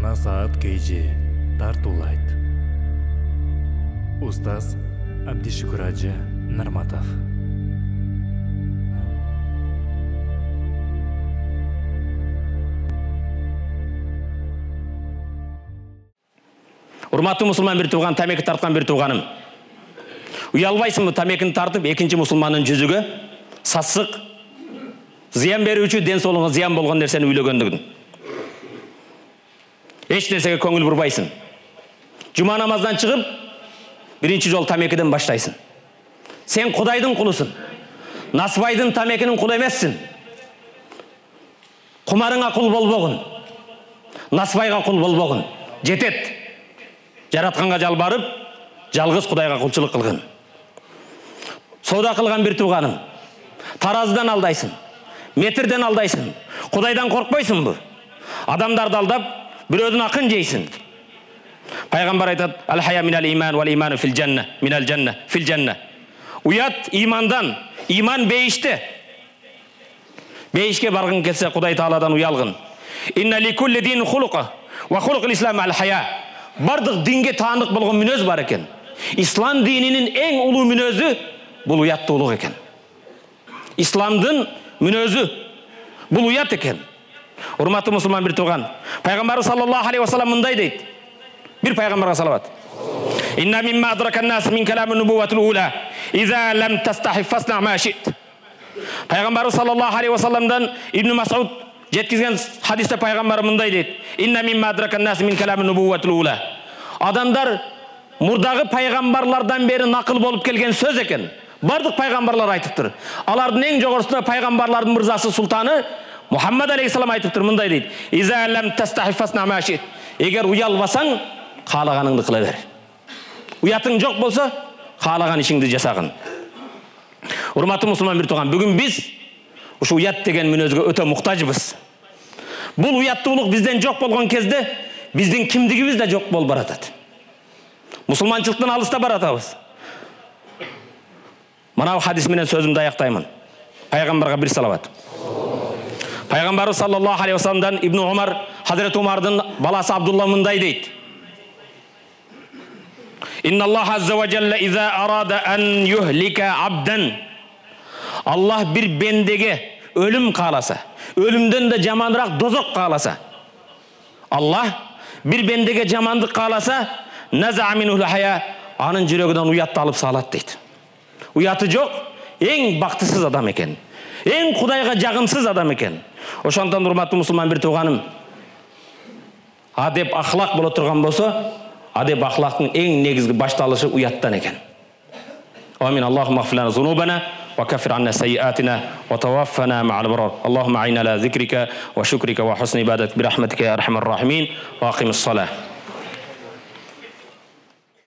Насаат KG тартулайт. Устаз Абдишукур Ажы Нарматов. Урматтуу мусулман бир тууган, тамеки тарткан бир тууганым. Уялбайсыңбы тамекини тартып, экинчи мусулмандын жүзүгө сасык, зыян берүүчү, ден соолугуңа зыян болгон нерсени үйлөгөндүгүн. Эч нерсеге көңүл бурбайсың. Жума намаздан чыгып, биринчи жол тамекиден баштайсың. Сен Кудайдын кулусуң. Насыбайдын тамекинин кулу эмессиң. Кумарыңа кул болбогун. Насыбайга кул болбогун. Жетет. Жаратканга жалбарып, жалгыз Кудайга кулчулук кылгын. Соода кылган бир тууганым. Таразыдан алдайсың. Метрден алдайсың. Кудайдан коркпойсуңбу? Адамдарды алдап, бирөөдүн акын жейсиң. Пайгамбар айтат: "Ал-хая минал иман вал иману фил жанна, минал жанна фил жанна." Уят имандан, иман бейиште. Бейишке баргың келсе, Кудай Тааладан уялгын. Инна ли кулли дин хулука, ва хулукул ислам ал-хая. Бардык динге таандык болгон мүнөз бар экен. Ислам дининин эң улуу мүнөзү бул уяттуулук экен. Исламдын мүнөзү бул уят экен. Урматтуу мусулман бир тууган, пайгамбар саллаллаху алейхи ва саллям мындай дейт. Бир пайгамбарга салават. Инна мимма адракан нас мин каламин нубувватил ула, иза лам тастахи фасна ма шит. Пайгамбар саллаллаху алейхи ва салламдан Ибн Мас'уд жеткизген хадисте пайгамбар мындай дейт. Инна мимма адракан нас мин каламин нубувватил ула. Адамдар мурдагы пайгамбарлардан бери накыл болуп келген сөз экен. Бардык пайгамбарлар айтыптыр. Алардын эң жогорусунда пайгамбарлардын мырзасы султаны Мухаммад алейхиссалам айтыптыр, мындай дейт. Иза лам тастахи фасна ма шит. Эгер уялбасаң, каалаганыңды кыла бер. Уятың жок болсо, каалаган ишиңди жасагын. Урматтуу мусулман бир тууган, бүгүн биз ушу уят деген мүнөзгө өтө муктажбыз. Бул уяттуулук бизден жок болгон кезде биздин кимдигибиз да жок болуп баратат. Мусулманчылыктан алыста баратабыз. Мына хадис менен сөзүмдү аяктаймын. Пайгамбарга бир салават. Пайгамбар саллаллаху алейхи ва салламдан Ибн Умар, Хазрет Умардын баласы Абдулла мындай дейт. Инна Аллах азза ва жалла иза арада ан юхлика абдан. Аллах бир бендеге өлүм кааласа, өлүмдөн да жаманыраак дозок кааласа. Аллах бир бендеге жамандык кааласа, наза минул хая, анын жүрөгүнөн уятты алып салат дейт. Уяты жок, эң бактысыз адам экен. Эң Кудайга жагымсыз адам экен. Ошондон урматтуу мусулман бир тууганым, адеп ахлак боло турган болсо, адеп ахлактын эң негизги башталышы уяттан экен. Амин. Аллахумма агфир лана зунубана ва каффир анна сайyi'atina ва таваффана мa'ал абрар. Аллахумма a'inna ala zikrika ва шукрика ва хусни ибадатик bi rahmatika ya arhamar rahimin. Wa aqimis salah.